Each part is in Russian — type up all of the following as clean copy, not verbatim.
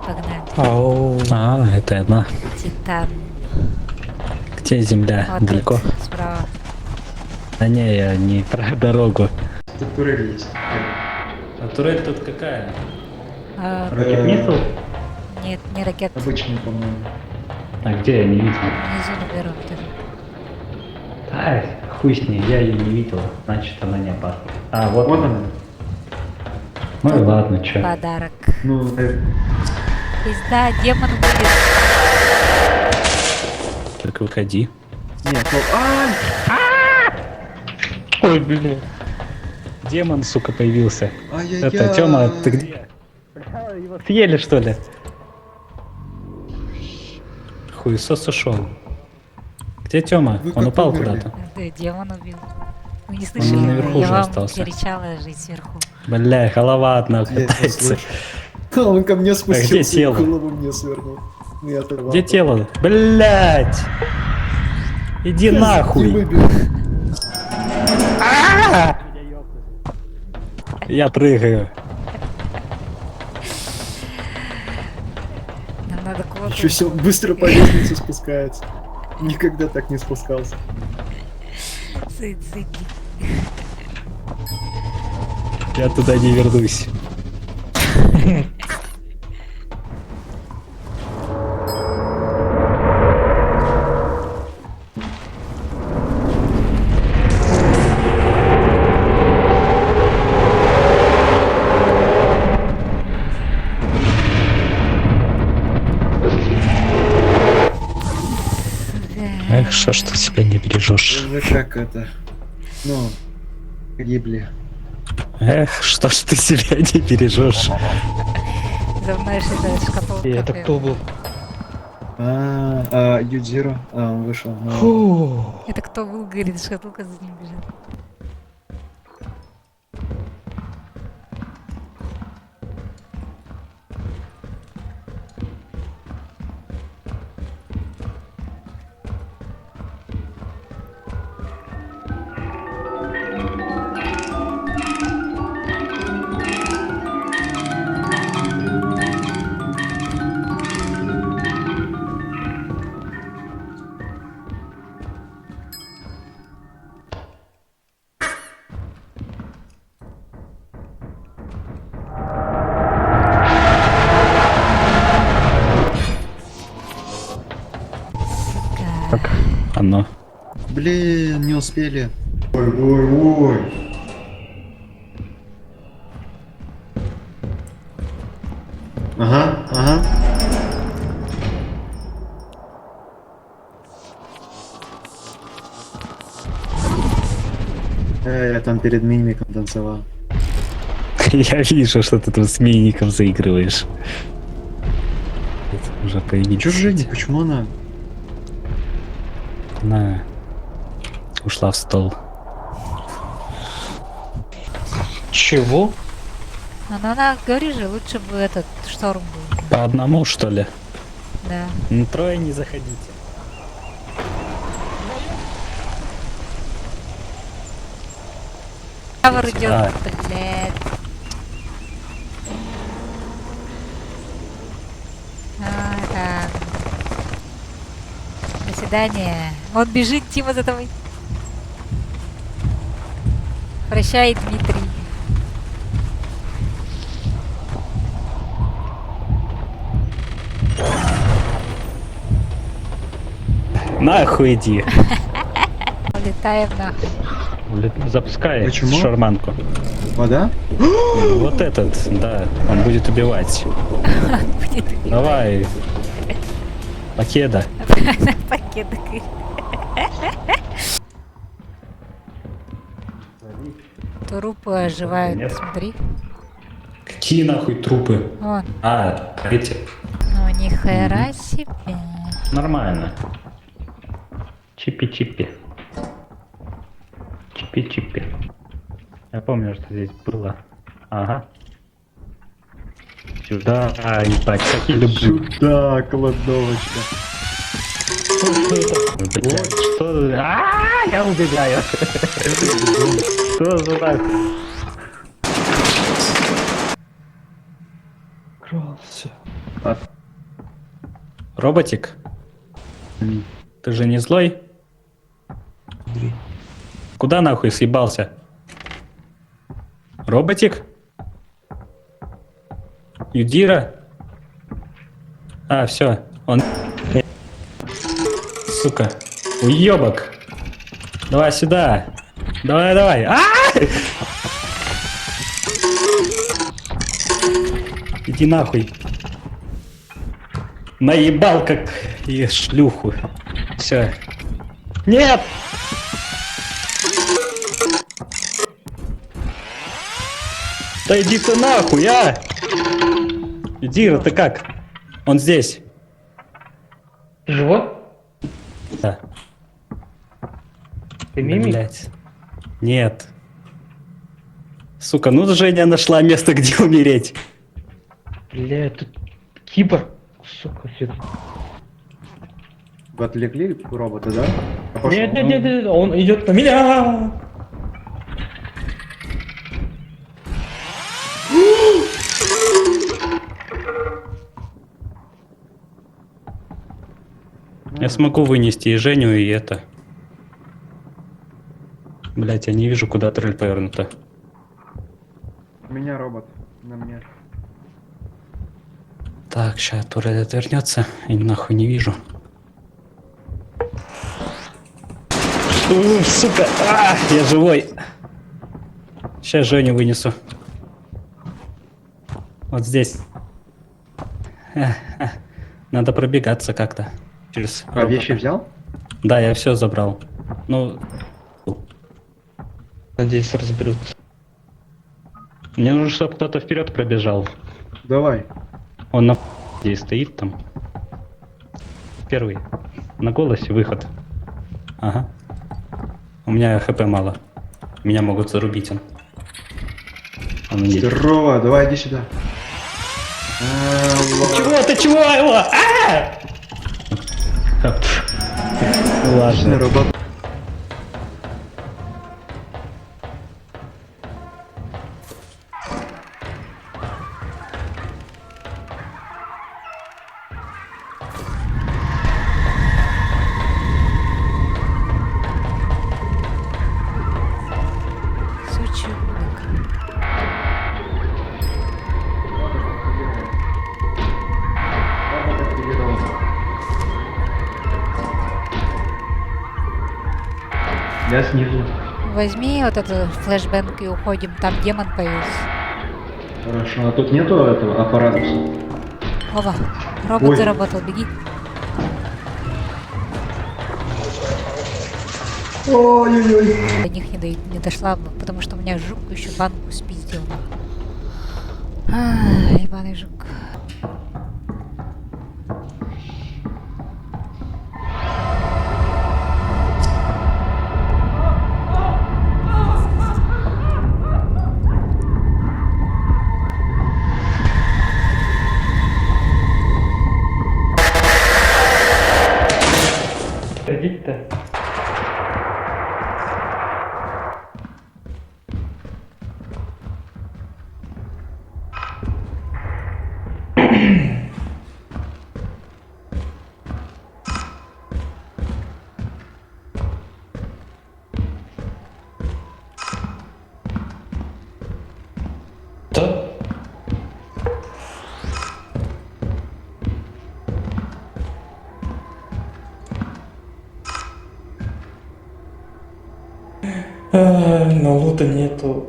Погнали. Ау. А, это одна. Титан. Где земля? Вот Далеко? тут, справа. Да не, я не про дорогу. Тут турель есть. А турель тут какая? Ракет нету? Нет, не ракет. Обычный, по-моему. А где я не видел? Внизу на первом этаже. Ай, хуй с ней, я ее не видел, значит она не опасна. А, вот Вот она. она. Ну и ладно, чё. Подарок. Ну, Пизда, демон будет. Только выходи. нет, ну, Ой, блин. Демон, сука, появился. ай-яй-яй. Это, Тёма, ты где? Его съели, что ли? Хуесос ушел. Где Тёма? Вы Он как упал умерли? куда-то. Да, демон убил. Вы не слышали? наверху Я же вам остался. кричала жить сверху. Бля, голова одна Я это катается. слышу. Он ко мне спустился, где тело? голову мне свернул. Я оторвал. Где тело? Блять! Иди Не нахуй! выбил. Я прыгаю. Нам надо кого-то... Еще все быстро по лестнице спускается. Никогда так не спускался. Сыди. Я туда не вернусь. Эх, что ж ты себя не бережешь? Вы как это? Ну, гибли. Эх, что ж ты себя не бережешь? За мной что-то шкатулка. Это кто был? Юдзиро. Он вышел. Ну, Фу. Это кто был, говорит, шкатулка за ним бежит. Как оно? Блин, не успели. Ой. Ага. Я там перед мимиком танцевал. Я вижу, что ты тут с миником заигрываешь. Это уже появились. Чё Женя, почему она? Она ушла в стол. Чего? Она, говори же, лучше бы этот шторм был. По одному, что ли? Да. На трое не заходите. Тавр идет, А. блядь. Так. До свидания. Он бежит, Тима, за тобой. Прощай, Дмитрий. Нахуй иди. Улетаем нахуй. Запускай Почему? шарманку. Вода? Вот этот, да, он будет убивать. Давай. Покеда. Пакет такой. Трупы оживают, Нет. смотри. Какие нахуй трупы? Вон, А, эти. ну ни хера себе. Нормально. Чипи-чипи. Чипи-чипи. Я помню, что здесь было. Ага. Сюда, ебать, как я люблю. Сюда, кладовочка. Блядь, что? Я убегаю. Что за нахуй? Крался. Роботик? Ты же не злой? Андрей. Куда нахуй съебался? Роботик? Юдира? А, все, он... Сука, уебок. Давай сюда. Давай, давай. Иди нахуй. Наебал как и шлюху. Все. Нет! Да иди ты нахуй, а! Идира, ты как? Он здесь. Живот? Да. Ты мимик? Блять. Нет. Сука, ну Женя нашла место, где умереть. Бля, тут киборг. Сука, это... Вы отвлекли робота, да? А пошел. Нет, он идет на меня. Я смогу вынести и Женю, и это. Блять, я не вижу, куда трель повернута. У меня робот. На мне. Так, сейчас турель отвернется, и нахуй не вижу. Сука, я живой. Сейчас Женю вынесу. Вот здесь. Надо пробегаться как-то. Через А вещи взял? Да, я все забрал. Ну, Надеюсь, разберутся. мне нужно, чтобы кто-то вперед пробежал. Давай. Он на здесь стоит там. Первый. На голосе выход. Ага. У меня хп мало. Меня могут зарубить он. Он едет. Здорово, давай иди сюда. Чего? Ты чего его? Ладно. Робот. Сучий ублюдок. Я снизу. Возьми вот этот флешбэнк и уходим, там демон появился. Хорошо, а тут нету этого аппарата? Ова, робот Ой. заработал, беги. Ой-ой-ой. До них не дошла, потому что у меня жук еще банку спиздил. Ебаный жук. Ходить-то. Да? Но лута нету.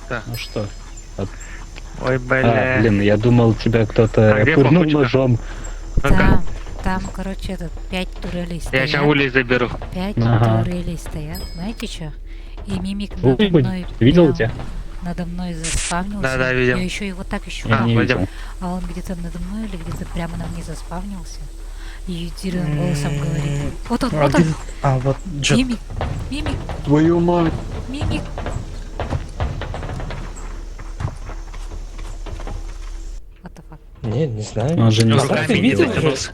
Ну что? Ой, бля. Блин, я думал, тебя кто-то А где пырнул Фомочка? ножом. Ну-ка, Там, короче, 5 турелей я стоят. сейчас улей заберу. 5 Ага. турелей стоят. Знаете что? И мимик Ой, надо блин, мной... видел прям тебя? Надо мной заспавнился. Да, видел. Я еще его так ищу. Я не пойдем. видел. А он где-то надо мной или где-то прямо на мне заспавнился. И тиран голосом говорит. Вот он, вот он. А, вот Джет. Мимик, мимик, Твою мать. мимик. What the fuck? Не знаю. Он же не Ну, знает. руками ты не видел вытянулся.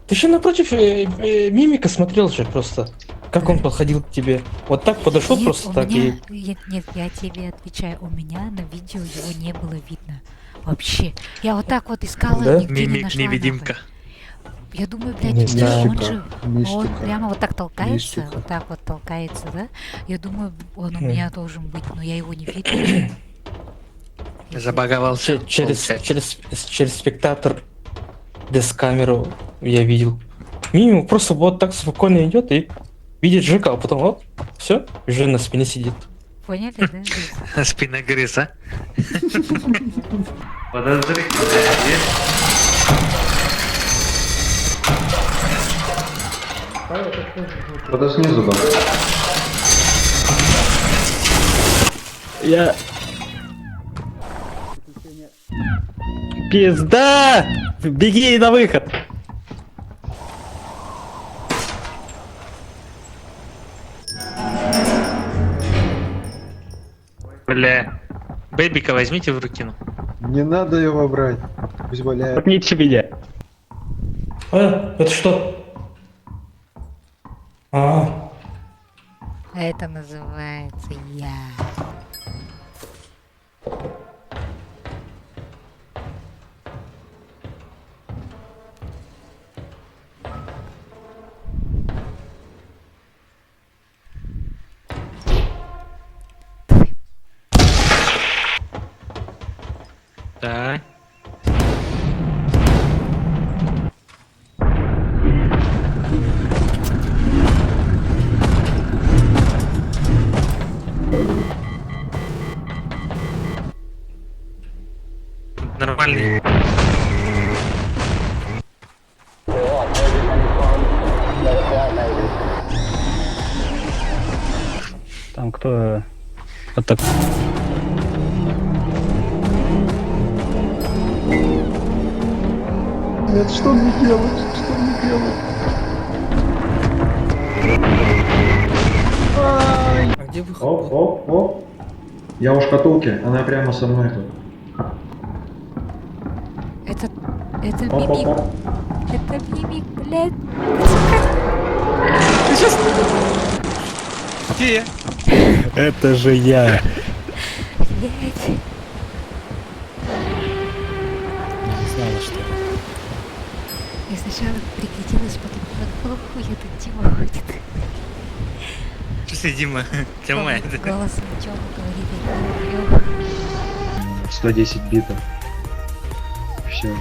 Ты еще напротив мимика смотрел же просто. Как он подходил к тебе. Вот так подошел Нет, просто у так меня... и... Нет, я тебе отвечаю. У меня на видео его не было видно. Вообще. Я вот так вот искала, Да? нигде не Мимик, нашла. невидимка. нахуй. Я думаю, блядь, Не он знаю. же... Он Мистика. прямо вот так толкается, Мистика. вот так вот толкается, да? Я думаю, он у меня должен быть, но я его не видно. Забаговался. Через спектатор без камеру я видел. Мимо просто вот так спокойно идет и видит Жека, а потом вот, все, уже на спине сидит. Поняли, да? Спиногрыз, а? Подозрительно. Кто-то снизу был. Я... Пизда! Беги на выход! Бля. Бэбика возьмите в руки. Ну. Не надо его брать. Пусть валяет. Отните меня. А, это что? А, Это называется я. Да. Нормальный. Там кто... Вот так. Нет, что мне делать? Что мне делать? а где выход? Оп, оп, оп. Я у шкатулки, она прямо со мной тут. Это Оп, оп, мимик. оп. Это мимик, блядь. Где я? Это же я. Блядь. Не знала, что ли. Я сначала прикатилась, потом подумала, хуй этот Дима ходит. Что ты, Дима? Тема это. Голосом Тёма говорит, я не 110 битов. Все.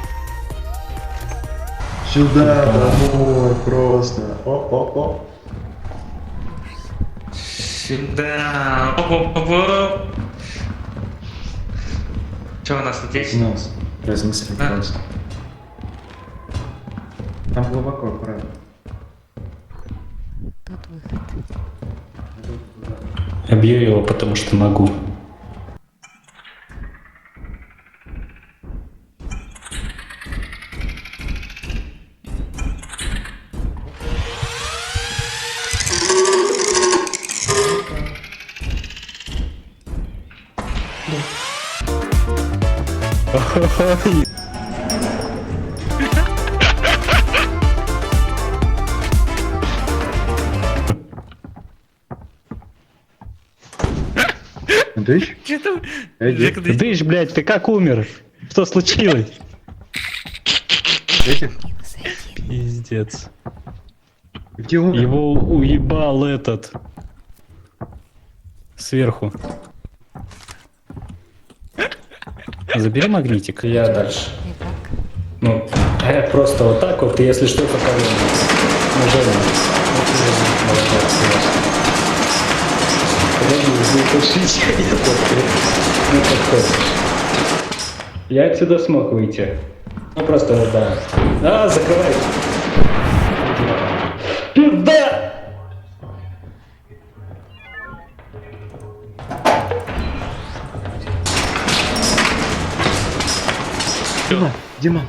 Сюда, домой, просто. Оп, оп, оп. Сюда. Оп-оп-оп. Что у нас здесь? Нас. Разнесли А. просто. Там глубоко, правда. Тут выход. Я бью его, потому что могу. Ой. Дышь? Что там? Эдди? Жека, ты- Дышь, блядь, ты как умер? Что случилось? Этих? Пиздец. Где он? Его уебал этот. Сверху. Забери магнитик. Я дальше. И как? Ну, просто вот так вот, и если что, покажем. Нажимаем. Молодец. Ну, подходишь. Я отсюда смог выйти. Ну просто, да. А, закрывай. Пизда! Дима, Дима,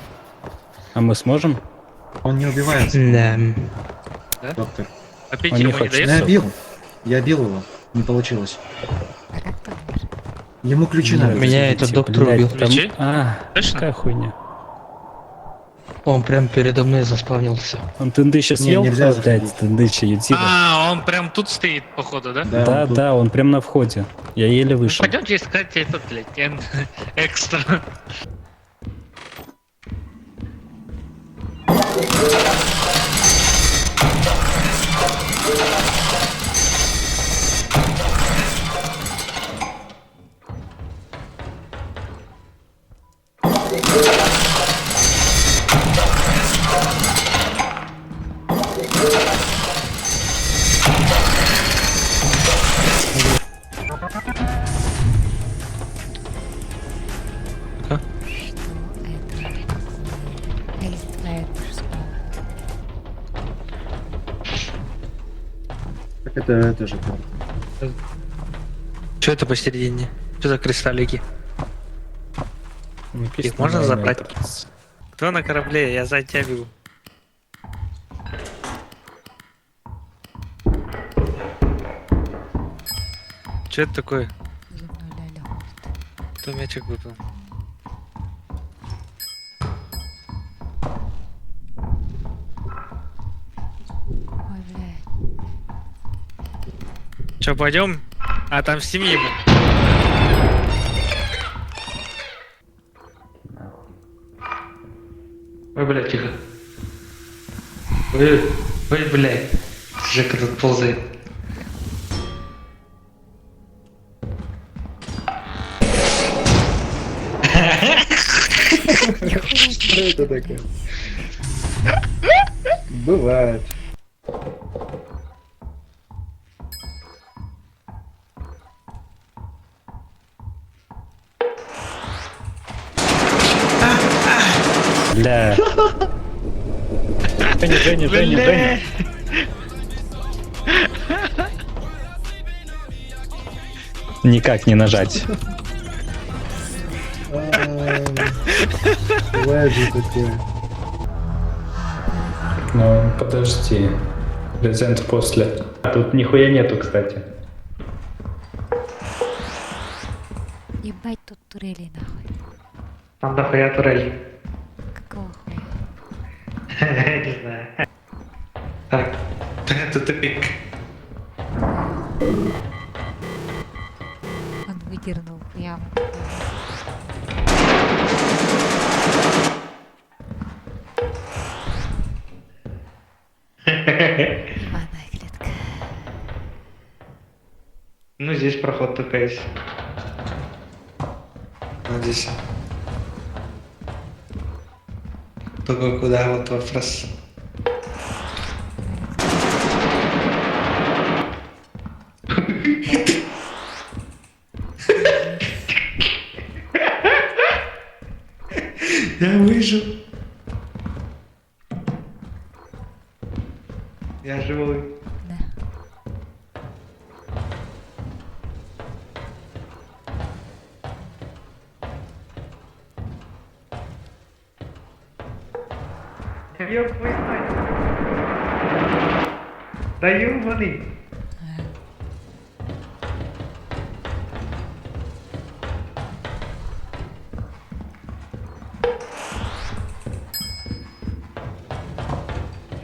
А мы сможем? он не убивается, Да. доктор. Опять Он не ему не хочет. дает? Я бил. Я бил его. Не получилось. А как ты умер? Ему ключи надо. Меня этот доктор Блядь, убил. там- Ключи? А, Точно? какая хуйня. Он прям передо мной заспавнился. Он тындыща съел? нельзя Блядь, заходить. тындыща, ютиба. А, он прям тут стоит, походу, да? Да, Да, он тут. да, он прям на входе. Я еле Ну, вышел. пойдемте искать этот, блядь, экстра. Так это же карта. Что это посередине? Что за кристаллики? Их можно забрать? Кто на корабле? Я за тебя бегу. Что это такое? Кто мячик выпал? Ой, блядь. Че, пойдем? А там семьи. Ой, блядь, тихо. Ой, блядь. Жека тут ползает. Что это такое? Бывает. Бля. Женя. Никак не нажать. Лэджи такое. Ну, подожди. Презент после. Тут нихуя нету, кстати. Ебать тут турели нахуй. Там дохуя турель. Какого хуя? Не знаю. Так, это тупик. Он выдернул яму. Ебаная клетка. Ну, здесь проход только есть. Вот здесь. Только куда, вот вопрос. Я выжил. Я живой. Да. Ёб твою мать. Да ёбаный.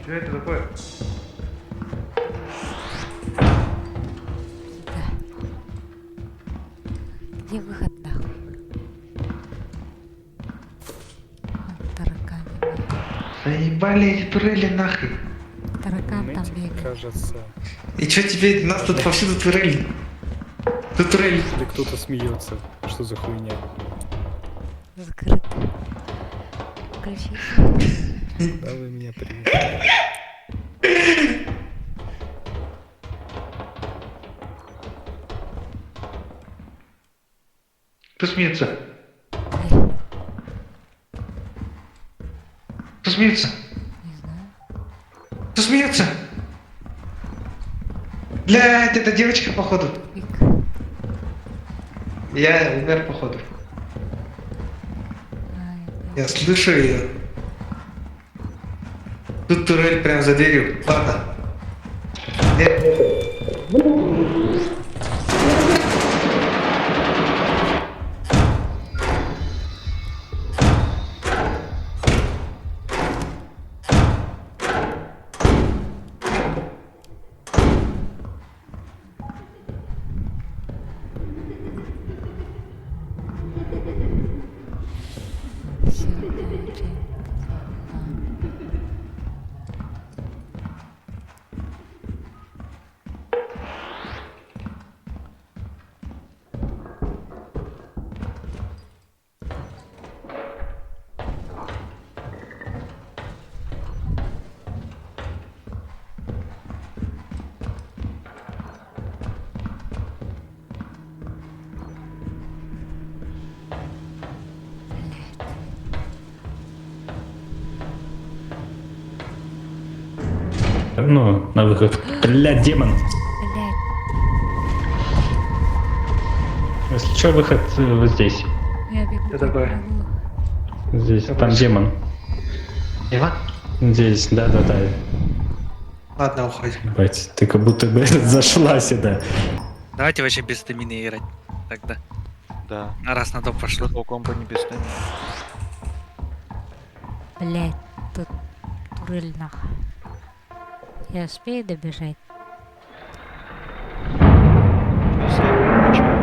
Что это такое? Да. Где выход нахуй? Вон тараканы. Заебали эти турели нахуй. Таракан там бегает. Кажется, И чё тебе, нас тут повсюду турели? Тут турели. если кто-то смеется, что за хуйня? Закрыт. Включи. Да вы меня привезли. Кто смеется? Ой, Кто смеется? не знаю. Кто смеется? Блядь, это девочка, походу. Фиг. Я умер, походу. Ай, Я слышу ее. Тут турель прям за дверью. Ладно. всё, короче. Ну, на выход. Блядь, демон. Блядь, Если что, выход вот здесь. я бегу. Что такое? бегу. Здесь, Что там больше? демон. Иван? Здесь, да-да-да. Ладно, уходим. Ебать, ты как будто бы зашла сюда. Давайте вообще без стамины играть тогда. Да. А раз на то пошло. Total Company без стамина. Блядь, тут турель нахуй. Я успею добежать? Сейчас я включаю.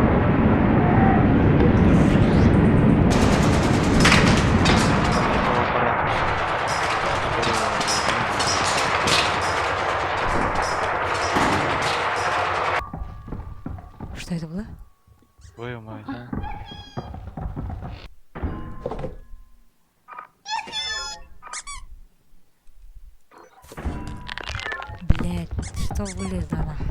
Что это было? Твою мать. Блядь, что вылезло нахуй?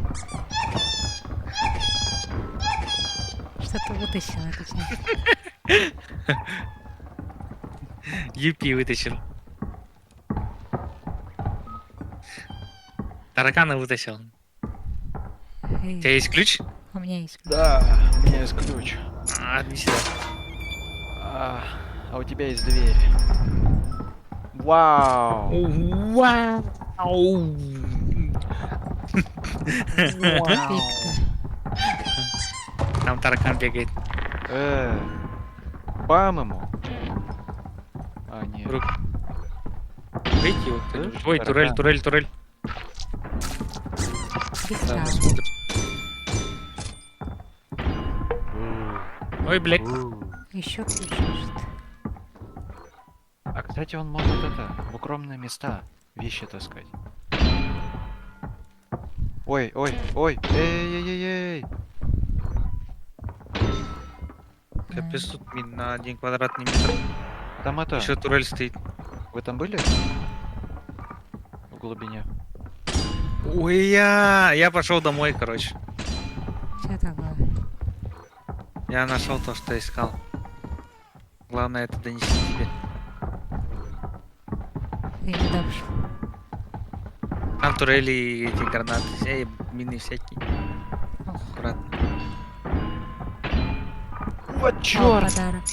Что ты вытащил эту часть? Юпи вытащил. Таракана вытащил. Эй, У тебя есть ключ? у меня есть ключ. Да, у меня есть ключ. Одни сюда. А у тебя есть дверь. Вау! Вау! Фиг-то. Там таракан бегает. Бам ему. А, нет. Рук. Выйти его кто-нибудь. Слышь, Ой, турель, таракан. турель, турель. Фиг Да, там. мы смотрим. Ой, блядь. Еще ключ лежит. А кстати, он может это, в укромные места вещи таскать. Ой, ой, ой, эй-эй-эй-эй. Капец, тут на 1 квадратный метр. Там это, Еще турель стоит. вы там были? В глубине. Ой, я пошел домой, короче. Что такое? Я нашел то, что искал. Главное это донести тебе. Ты не пошел. Там турели и эти гранаты, и мины всякие. Ох, Аккуратно. Вот о, чёрт! подарок.